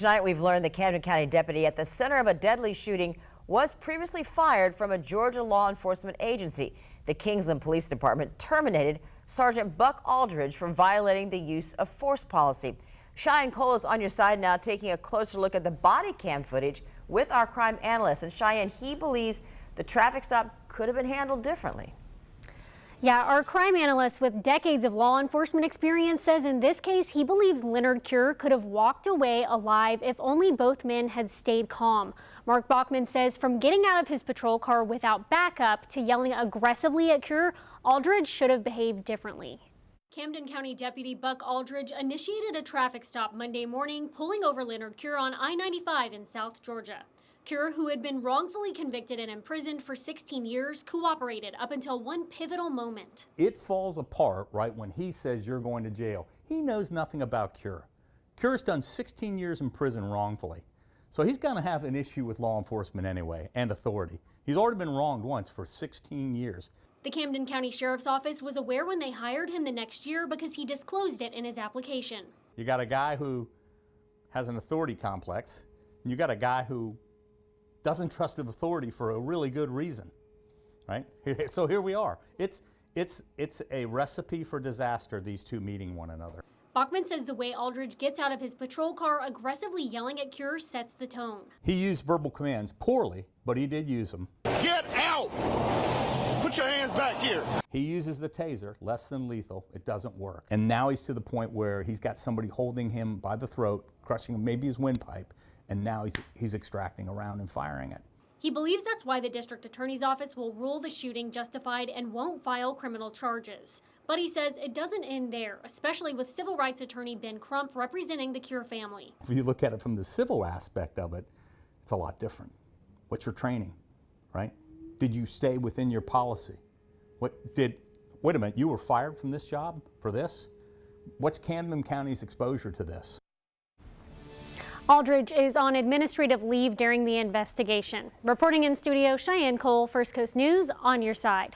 Tonight we've learned the Camden County deputy at the center of a deadly shooting was previously fired from a Georgia law enforcement agency. The Kingsland Police Department terminated Sergeant Buck Aldridge for violating the use of force policy. Cheyenne Cole is on your side now, taking a closer look at the body cam footage with our crime analyst. And Cheyenne, he believes the traffic stop could have been handled differently. Yeah, our crime analyst with decades of law enforcement experience says in this case he believes Leonard Cure could have walked away alive if only both men had stayed calm. Mark Baughman says from getting out of his patrol car without backup to yelling aggressively at Cure, Aldridge should have behaved differently. Camden County Deputy Buck Aldridge initiated a traffic stop Monday morning, pulling over Leonard Cure on I-95 in South Georgia. Cure, who had been wrongfully convicted and imprisoned for 16 years, cooperated up until one pivotal moment. It falls apart right when he says you're going to jail. He knows nothing about Cure. Cure's done 16 years in prison wrongfully. So he's going to have an issue with law enforcement anyway, and authority. He's already been wronged once for 16 years. The Camden County Sheriff's Office was aware when they hired him the next year because he disclosed it in his application. You got a guy who has an authority complex, and you got a guy who doesn't trust the authority for a really good reason, right? So here we are. It's a recipe for disaster, these two meeting one another. Baughman says the way Aldridge gets out of his patrol car aggressively yelling at Cure sets the tone. He used verbal commands poorly, but he did use them. Get out! Put your hands back here. He uses the taser, less than lethal. It doesn't work. And now he's to the point where he's got somebody holding him by the throat, crushing him, maybe his windpipe, and now he's extracting a round and firing it. He believes that's why the district attorney's office will rule the shooting justified and won't file criminal charges. But he says it doesn't end there, especially with civil rights attorney Ben Crump representing the Cure family. If you look at it from the civil aspect of it, it's a lot different. What's your training, right? Did you stay within your policy? Wait a minute, you were fired from this job for this? What's Camden County's exposure to this? Aldridge is on administrative leave during the investigation. Reporting in studio, Cheyenne Cole, First Coast News, on your side.